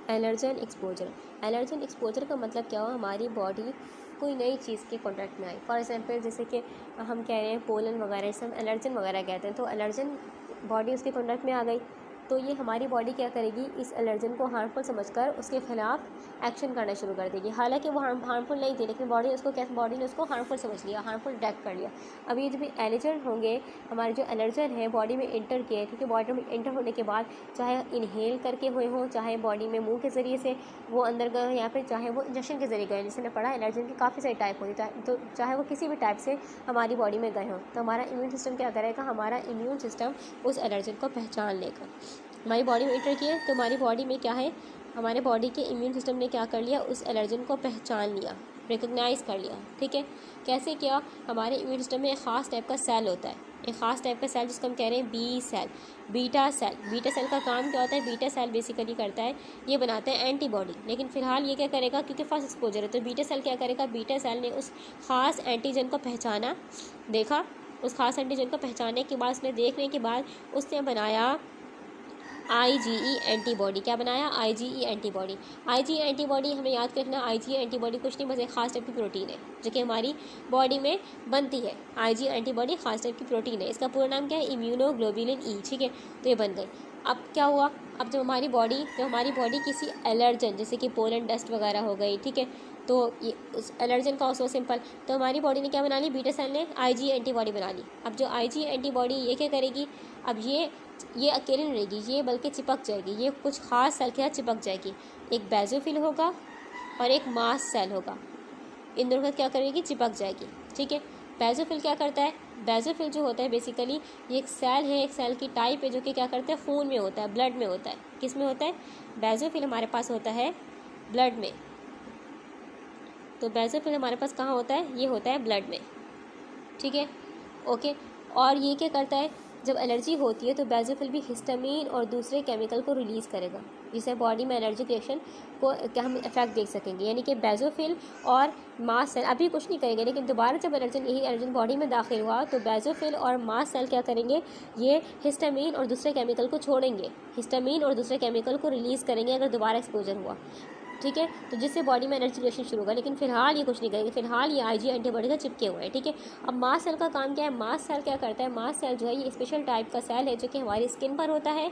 Allergen exposure. Allergen exposure का मतलब क्या हुआ, हमारी बॉडी कोई नई चीज़ के कॉन्टैक्ट में आई। फॉर एग्जांपल जैसे कि हम कह रहे हैं पोलन वगैरह, इसे हम एलर्जन वगैरह कहते हैं, तो एलर्जन बॉडी उसके कॉन्टैक्ट में आ गई, तो ये हमारी बॉडी क्या करेगी, इस एलर्जन को हार्मफुल समझकर उसके खिलाफ एक्शन करना शुरू कर देगी। हालांकि वो हार्मफुल नहीं थी, लेकिन बॉडी ने उसको हार्मफुल समझ लिया, हार्मफुल डिटेक्ट कर लिया। अब ये जब एलर्जन होंगे, हमारे जो एलर्जन है बॉडी में इंटर किए, ठीक है, बॉडी में इंटर होने के बाद चाहे इनहेल करके हुए हों, चाहे बॉडी में मुँह के ज़रिए से वो अंदर गए, या फिर चाहे वो इंजेक्शन के ज़रिए गए। जैसे ने पढ़ा एलर्जन की काफ़ी सारी टाइप होती है, तो चाहे वो किसी भी टाइप से हमारी बॉडी में गए हों, तो हमारा इम्यून सिस्टम क्या करेगा, हमारा इम्यून सिस्टम उस एलर्जन को पहचान लेगा। हमारी बॉडी में इंटर किए तो हमारी बॉडी में क्या है, हमारे बॉडी के इम्यून सिस्टम ने क्या कर लिया, उस एलर्जन को पहचान लिया, रिकॉग्नाइज़ कर लिया। ठीक है, कैसे किया, हमारे इम्यून सिस्टम में एक ख़ास टाइप का सेल होता है, एक ख़ास टाइप का सेल जिसको हम कह रहे हैं B cell, beta cell. Beta cell का काम क्या होता है, बीटा सेल बेसिकली करता है, ये बनाते हैं एंटीबॉडी। लेकिन फिलहाल ये क्या करेगा, क्योंकि फर्स्ट एक्सपोजर है, तो बीटा सेल क्या करेगा, बीटा सेल ने उस ख़ास एंटीजन को पहचाना, देखा, उस ख़ास एंटीजन को पहचानने के बाद, उसने देखने के बाद उसने बनाया IgE एंटीबॉडी। क्या बनाया, IgE एंटीबॉडी। IgE एंटीबॉडी हमें याद रखना, IgE एंटीबॉडी कुछ नहीं बस एक खास टाइप की प्रोटीन है जो कि हमारी बॉडी में बनती है। IgE एंटीबॉडी खास टाइप की प्रोटीन है, इसका पूरा नाम क्या है, इम्यूनोग्लोबुलिन E। ठीक है, तो ये बन गई। अब क्या हुआ, अब जब हमारी बॉडी किसी एलर्जन जैसे कि पोलन डस्ट वगैरह हो गई, ठीक है, तो ये उस एलर्जन का सो सिंपल, तो हमारी बॉडी ने क्या बना ली, बीटा सेल ने IgE एंटीबॉडी बना ली। अब जो IgE एंटीबॉडी ये क्या करेगी, अब ये अकेले नहीं रहेगी, ये बल्कि चिपक जाएगी, ये कुछ खास सेल के साथ चिपक जाएगी। एक बेसोफिल होगा और एक मास्ट सेल होगा, इन दोनों के साथ क्या करेगी, चिपक जाएगी। ठीक है, बेसोफिल क्या करता है, बेसोफिल जो होता है बेसिकली ये एक सेल है, एक सेल की टाइप है जो कि क्या करता है, खून में होता है, ब्लड में होता है। किस में होता है, बेसोफिल हमारे पास होता है ब्लड में। तो बेसोफिल हमारे पास कहाँ होता है, ये होता है ब्लड में। ठीक है, ओके। और ये क्या करता है, जब एलर्जी होती है तो बेसोफिल भी हिस्टामिन और दूसरे केमिकल को रिलीज़ करेगा, जिससे बॉडी में एलर्जिक रिएक्शन को क्या हम इफेक्ट देख सकेंगे। यानी कि बेसोफिल और मास्ट सेल अभी कुछ नहीं करेंगे, लेकिन दोबारा जब यही एलर्जन बॉडी में दाखिल हुआ तो बेसोफिल और मास्ट सेल क्या करेंगे, ये हिस्टामिन और दूसरे केमिकल को छोड़ेंगे, हिस्टामिन और दूसरे केमिकल को रिलीज़ करेंगे अगर दोबारा एक्सपोजर हुआ। ठीक है, तो जिससे बॉडी में एनर्जी रिएक्शन शुरू होगा, लेकिन फिलहाल ये कुछ नहीं करेंगे, फिलहाल ये IgE एंटीबॉडी से चिपके हुए हैं। ठीक है, अब मास्ट सेल का काम क्या है, मास्ट सेल क्या करता है, मास्ट सेल जो है ये स्पेशल टाइप का सेल है जो कि हमारी स्किन पर होता है।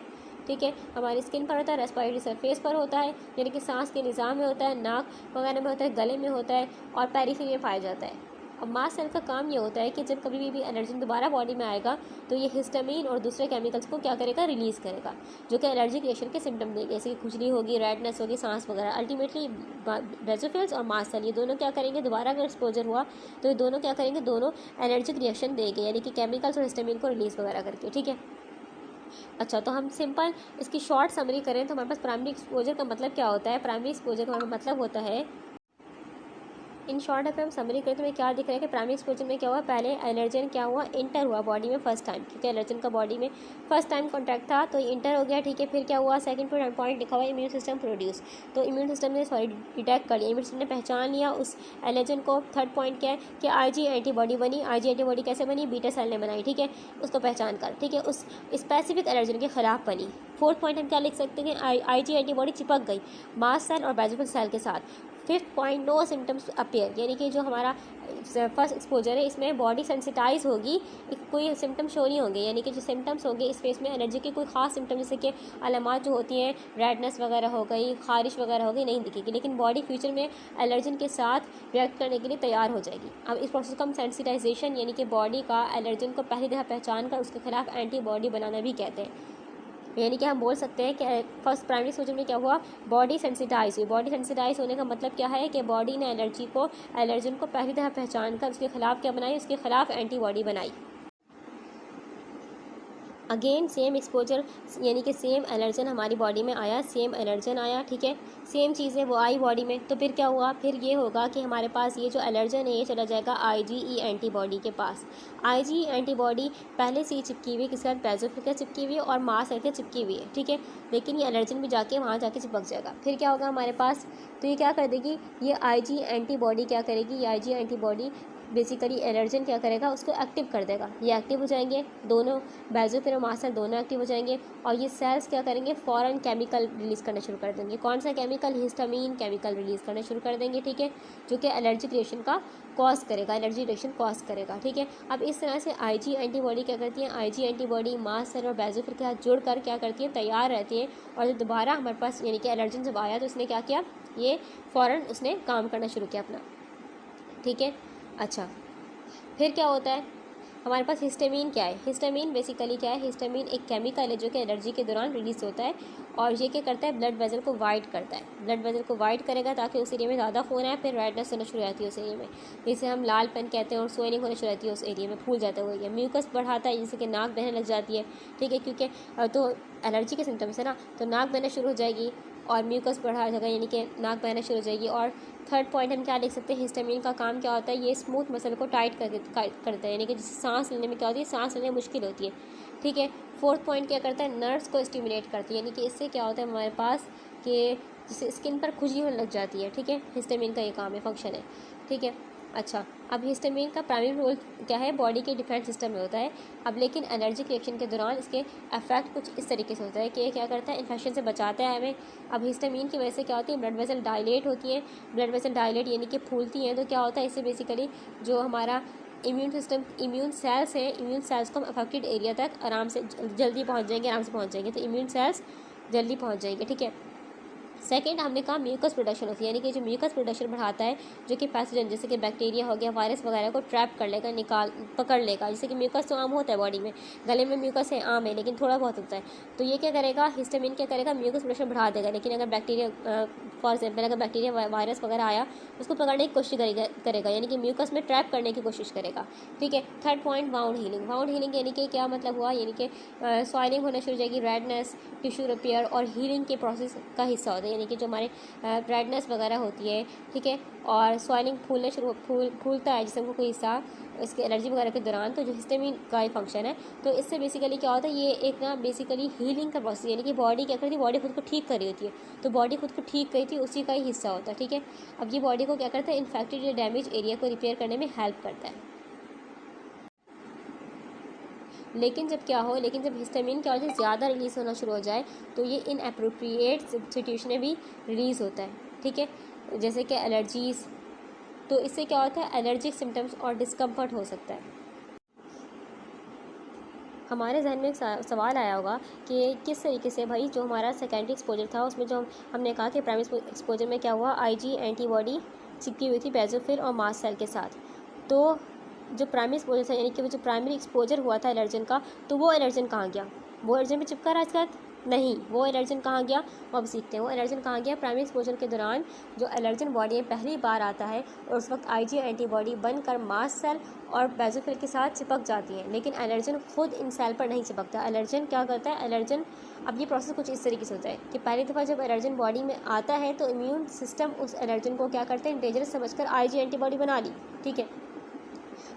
ठीक है, हमारी स्किन पर होता है, रेस्पिरेटरी सरफेस पर होता है, यानी कि सांस के निज़ाम में होता है, नाक वगैरह में होता है, गले में होता है और पेरिफेरी में पाया जाता है। अब मास्ट सेल का काम ये होता है कि जब कभी भी एलर्जन दोबारा बॉडी में आएगा तो ये हिस्टामिन और दूसरे केमिकल्स को क्या करेगा, रिलीज़ करेगा, जो कि एलर्जिक रिएक्शन के सिम्टम देंगे, जैसे कि खुजली होगी, रेडनेस होगी, सांस वगैरह। अल्टीमेटली बेसोफिल्स और मास्ट सेल ये दोनों क्या करेंगे, दोबारा अगर एक्सपोजर हुआ तो ये दोनों क्या करेंगे, दोनों एलर्जिक रिएक्शन देंगे, यानी कि केमिकल्स और हिस्टामिन को रिलीज़ वगैरह करके। ठीक है, अच्छा, तो हम सिंपल इसकी शॉर्ट समरी करें तो हमारे पास प्राइमरी एक्सपोजर का मतलब क्या होता है, प्राइमरी एक्सपोजर का मतलब होता है, इन शॉर्ट अगर हम समरी करें तो हमें क्या दिख रहा है कि प्राइमरी एक्सपोजर में क्या हुआ, पहले एलर्जन क्या हुआ, इंटर हुआ बॉडी में फर्स्ट टाइम, क्योंकि एलर्जन का बॉडी में फर्स्ट टाइम कॉन्टैक्ट था तो ये इंटर हो गया। ठीक है, फिर क्या हुआ, सेकंड पॉइंट लिखा हुआ इम्यून सिस्टम प्रोड्यूस, तो इम्यून सिस्टम ने डिटेक्ट कर लिया, इम्यून सिस्टम ने पहचान लिया उस एलर्जन को। थर्ड पॉइंट क्या है कि IgE एंटीबॉडी बनी, IgE एंटीबॉडी कैसे बनी, बीटा सेल ने बनाई। ठीक है, उसको पहचान कर, ठीक है, उस स्पेसिफिक एलर्जन के खिलाफ बनी। फोर्थ पॉइंट हम क्या लिख सकते हैं, IgE एंटीबॉडी चिपक गई मास्ट सेल और बेसोफिल सेल के साथ। Fifth point, no symptoms appear, यानी कि जो हमारा फर्स्ट एक्सपोजर है इसमें बॉडी सेंसिटाइज होगी, कोई सिम्टम शो नहीं होंगे, यानी कि जो सिम्टम्स होंगे इस फेस में एलर्जी के कोई खास सिम्टम जैसे कि अलामात जो होती हैं, रेडनेस वगैरह हो गई, खारिश वगैरह हो गई, नहीं दिखेगी, लेकिन बॉडी फ्यूचर में एलर्जन के साथ रिएक्ट करने के लिए तैयार हो जाएगी। अब इस प्रोसेस को हम सेंसिटाइजेशन यानी कि बॉडी का एलर्जन को पहली दफ़ा पहचान कर उसके खिलाफ एंटीबॉडी बनाना भी कहते हैं। यानी कि हम बोल सकते हैं कि फर्स्ट प्राइमरी एक्सपोजर में क्या हुआ, बॉडी सेंसिटाइज हुई। बॉडी सेंसिटाइज होने का मतलब क्या है कि बॉडी ने एलर्जन को पहली दफ़ा पहचान कर उसके खिलाफ क्या बनाई, उसके खिलाफ एंटीबॉडी बनाई। अगेन सेम एक्सपोजर यानी कि सेम एलर्जन हमारी बॉडी में आया, सेम एलर्जन आया, ठीक है, सेम चीज़ें वो आई बॉडी में, तो फिर क्या हुआ, फिर ये होगा कि हमारे पास ये जो एलर्जन है ये चला जाएगा IgE एंटीबॉडी के पास। IgE एंटीबॉडी पहले से ही चिपकी हुई, किसके साथ, बेसोफिल के चिपकी हुई है और मास्ट सेल के चिपकी हुई है। ठीक है, लेकिन ये एलर्जन भी जाके वहाँ जाके चिपक जाएगा। फिर क्या होगा हमारे पास, तो ये क्या कर देगी, ये IgE एंटीबॉडी क्या करेगी, ये IgE एंटीबॉडी बेसिकली एलर्जन क्या करेगा, उसको एक्टिव कर देगा। ये एक्टिव हो जाएंगे दोनों, बेसोफिल और मास्ट सेल दोनों एक्टिव हो जाएंगे, और ये सेल्स क्या करेंगे, फ़ौरन केमिकल रिलीज़ करना शुरू कर देंगे। कौन सा केमिकल, हिस्टामीन केमिकल रिलीज़ करना शुरू कर देंगे, ठीक है, जो कि एलर्जी क्रिएशन का कॉज करेगा, एलर्जी रिएक्शन कॉज करेगा, ठीक है। अब इस तरह से आईजी एंटीबॉडी क्या करती है, आईजी एंटीबॉडी मास्ट सेल और बेसोफिल के साथ जुड़कर क्या करती है, तैयार रहती है, और जब दोबारा हमारे पास यानी कि एलर्जन जब आया तो उसने क्या किया, ये फ़ौरन उसने काम करना शुरू किया अपना, ठीक है। अच्छा, फिर क्या होता है हमारे पास, हिस्टामीन क्या है, हिस्टामीन बेसिकली क्या है, हिस्टामीन एक केमिकल है जो कि एलर्जी के दौरान रिलीज होता है, और ये क्या करता है, ब्लड वेजल को वाइड करता है, ब्लड वेजल को वाइड करेगा ताकि उस एरिया में ज़्यादा खून आए, फिर रेडनेस होना शुरू हो जाती है उस एरिया में, जिसे हम लाल पेन कहते हैं, और स्वेलिंग होना शुरू होती है उस एरिया में, फूल जाता है वो एरिया, म्यूकस बढ़ाता है जिससे कि नाक बहने लग जाती है, ठीक है, क्योंकि तो एलर्जी के सिम्टम्स है ना, तो नाक बहना शुरू हो जाएगी और म्यूकस बढ़ा जाएगा, यानी कि नाक बहना शुरू हो जाएगी। और थर्ड पॉइंट हम क्या लिख सकते हैं, हिस्टामीन का काम क्या होता है, ये स्मूथ मसल को टाइट करता है, यानी कि जिससे सांस लेने में क्या होती है, सांस लेने में मुश्किल होती है, ठीक है। फोर्थ पॉइंट क्या करता है, नर्व्स को स्टिमुलेट करती है, यानी कि इससे क्या होता है हमारे पास कि जिससे स्किन पर खुजली होने लग जाती है, ठीक है, हिस्टामीन का ये काम है, फंक्शन है, ठीक है। अच्छा, अब हिस्टामीन का प्राइमरी रोल क्या है, बॉडी के डिफेंस सिस्टम में होता है। अब लेकिन एलर्जिक रिएक्शन के दौरान इसके इफेक्ट कुछ इस तरीके से होता है कि ये क्या करता है, इन्फेक्शन से बचाता है हमें। अब हिस्टामीन की वजह से क्या होती है, ब्लड वेसल डायलेट होती है, ब्लड वेसल डायलेट यानी कि फूलती हैं, तो क्या होता है, इससे बेसिकली जो हमारा इम्यून सिस्टम, इम्यून सेल्स हैं, इम्यून सेल्स को हम अफेक्टेड एरिया तक आराम से जल्दी पहुँच जाएंगे, आराम से पहुँच जाएंगे, तो इम्यून सेल्स जल्दी पहुँच जाएंगे, ठीक है। सेकेंड हमने कहा म्यूकस प्रोडक्शन होती है, यानी कि जो म्यूकस प्रोडक्शन बढ़ाता है, जो कि पैथोजन जैसे कि बैक्टीरिया हो गया, वायरस वगैरह को ट्रैप कर लेगा, पकड़ लेगा। जैसे कि म्यूकस तो आम होता है बॉडी में, गले में म्यूकस है, आम है, लेकिन थोड़ा बहुत होता है, तो ये क्या करेगा, हिस्टामीन क्या करेगा, म्यूकस प्रोडक्शन बढ़ा देगा। लेकिन अगर बैक्टीरिया फॉर एग्जाम्पल अगर बैक्टीरिया वायरस वगैरह आया, उसको पकड़ने की कोशिश करेगा, यानी कि म्यूकस में ट्रैप करने की कोशिश करेगा, ठीक है। Third point, wound healing. Wound healing यानी कि क्या मतलब हुआ, यानी कि सॉइलिंग होना शुरू हो जाएगी, रेडनेस, टिश्यू रिपेयर और हीलिंग के प्रोसेस का हिस्सा होता है, यानी कि जो हमारे रेडनेस वगैरह होती है, ठीक है, और सॉइलिंग फूलता है जिसम को कोई हिस्सा इसके एलर्जी वगैरह के दौरान, तो जो हिस्टामीन का ही फंक्शन है, तो इससे बेसिकली क्या होता है, ये एक ना बेसिकली हीलिंग का प्रोसेस, यानी कि बॉडी क्या करती है, बॉडी खुद को ठीक कर रही होती है, तो बॉडी खुद को ठीक करी थी उसी का ही हिस्सा होता है, ठीक है। अब ये बॉडी को क्या करता है, इन्फेक्टेड या डैमेज एरिया को रिपेयर करने में हेल्प करता है। लेकिन जब हिस्टामीन क्या हो जाए, ज़्यादा रिलीज़ होना शुरू हो जाए, तो ये इनएप्रोप्रिएट सिचुएशन में भी रिलीज़ होता है, ठीक है, जैसे कि एलर्जीज़, तो इससे क्या होता है, एलर्जिक सिम्टम्स और डिस्कम्फर्ट हो सकता है। हमारे जहन में एक सवाल आया होगा कि किस तरीके से भाई जो हमारा सेकेंडरी एक्सपोजर था उसमें जो हमने कहा कि प्राइमरी एक्सपोजर में क्या हुआ, आईजी एंटीबॉडी चिपकी हुई थी बेसोफिल और मास्ट सेल के साथ, तो जो प्राइमरी एक्सपोजर था यानी कि वो जो प्राइमरी एक्सपोजर हुआ था एलर्जन का, तो वो एलर्जन कहाँ गया, वो एलर्जन में चिपका रहा इसके साथ, नहीं, वो एलर्जन कहाँ गया, वो अब सीखते हैं। वो एलर्जन कहाँ गया, प्राइमरी एक्सपोजर के दौरान जो एलर्जन बॉडी में पहली बार आता है और उस वक्त आईजी एंटीबॉडी बनकर मास्ट सेल और बेसोफिल के साथ चिपक जाती है, लेकिन एलर्जन खुद इन सेल पर नहीं चिपकता। एलर्जन क्या करता है, एलर्जन, अब ये प्रोसेस कुछ इस तरीके से होता है कि पहली दफ़ा जब एलर्जन बॉडी में आता है तो इम्यून सिस्टम उस एलर्जन को क्या करते हैं, डेंजरस समझकर आईजी एंटीबॉडी बना ली, ठीक है।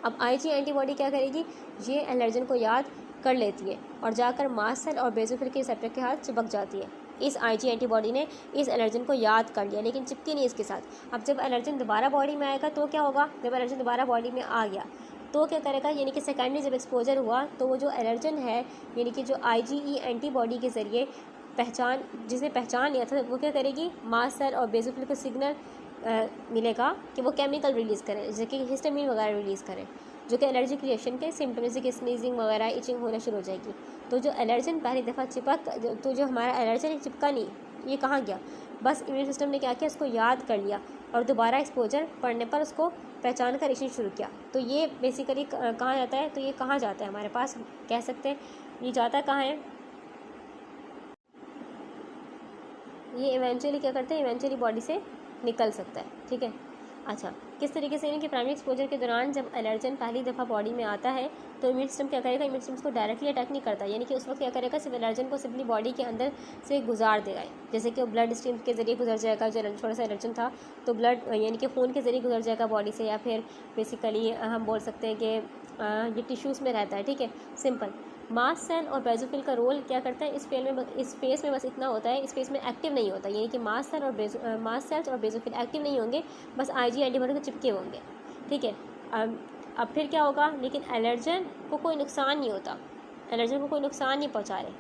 अब आईजी एंटीबॉडी क्या करेगी, ये एलर्जन को याद कर लेती है और जाकर मास्ट सेल और बेसोफिल के रिसेप्टर के हाथ चिपक जाती है। इस आईजी एंटीबॉडी ने इस एलर्जन को याद कर लिया, लेकिन चिपकी नहीं इसके साथ। अब जब एलर्जन दोबारा बॉडी में आएगा तो क्या होगा, जब एलर्जन दोबारा बॉडी में आ गया तो क्या करेगा, यानी कि सेकेंडरी जब एक्सपोजर हुआ तो वो जो एलर्जन है, यानी कि जो आईजीई एंटीबॉडी के ज़रिए जिसने पहचान लिया था, वो क्या करेगी, मास्ट सेल और बेसोफिल को सिग्नल मिलेगा कि वो केमिकल रिलीज़ करें, जैसे कि हिस्टामीन वगैरह रिलीज़ करें, जो कि एलर्जिक रिएक्शन के सिम्टम जैसे कि स्नीजिंग वगैरह, इचिंग होना शुरू हो जाएगी। तो जो एलर्जन पहली दफ़ा तो जो हमारा एलर्जन चिपका नहीं, ये कहाँ गया, बस इम्यून सिस्टम ने क्या किया, उसको याद कर लिया और दोबारा एक्सपोजर पड़ने पर उसको पहचान कर रिएक्शन शुरू किया। तो ये बेसिकली कहाँ जाता है, तो ये कहाँ जाता है, हमारे पास कह सकते हैं ये जाता कहाँ है, ये इवेंचुअली क्या करते हैं, इवेंचुअली बॉडी से निकल सकता है, ठीक है। अच्छा, किस तरीके से, यानी कि प्राइमरी एक्सपोजर के दौरान जब एलर्जन पहली दफ़ा बॉडी में आता है तो इम्यून सिस्टम क्या करेगा, इम्यून सिस्टम को डायरेक्टली अटैक नहीं करता, यानी कि उस वक्त क्या करेगा, सिर्फ एलर्जन को सिंपली बॉडी के अंदर से गुजार देगा, जैसे कि वो ब्लड स्ट्रीम के ज़रिए गुजर जाएगा, जो छोटा सा एलर्जन था तो ब्लड यानी कि खून के ज़रिए गुजर जाएगा बॉडी से, या फिर बेसिकली हम बोल सकते हैं कि ये टिश्यूज़ में रहता है, ठीक है, सिंपल। मास्ट सेल और बेसोफिल का रोल क्या करता है, इस फेस में बस इतना होता है, इस फेस में एक्टिव नहीं होता, यानी कि मास्ट सेल्स और बेसोफिल एक्टिव नहीं होंगे, बस आईजी एंटीबॉडी को चिपके होंगे, ठीक है। अब फिर क्या होगा, लेकिन एलर्जन को कोई नुकसान नहीं होता, एलर्जन को कोई नुकसान नहीं पहुंचा रहे,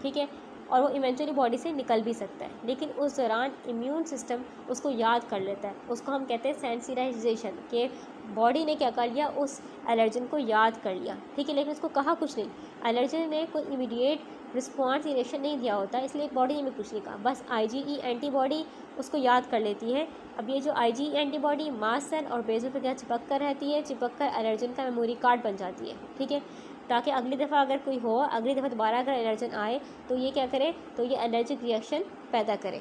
ठीक है, और वो इवेंचुअली बॉडी से निकल भी सकता है, लेकिन उस दौरान इम्यून सिस्टम उसको याद कर लेता है। उसको हम कहते हैं सेंसिटाइजेशन, कि बॉडी ने क्या कर लिया, उस एलर्जन को याद कर लिया, ठीक है, लेकिन उसको कहा कुछ नहीं, एलर्जन ने कोई इमीडिएट रिस्पॉन्स रिएक्शन नहीं दिया होता, इसलिए बॉडी ने भी कुछ नहीं कहा, बस IgE एंटीबॉडी उसको याद कर लेती है। अब ये जो IgE एंटीबॉडी मास्ट सेल और बेजल पे क्या चिपक कर रहती है, चिपक कर एलर्जन का मेमोरी कार्ड बन जाती है, ठीक है, ताकि अगली दफ़ा अगर कोई हो, अगली दफ़ा दोबारा अगर एलर्जन आए तो ये क्या करे, तो ये एलर्जिक रिएक्शन पैदा करे।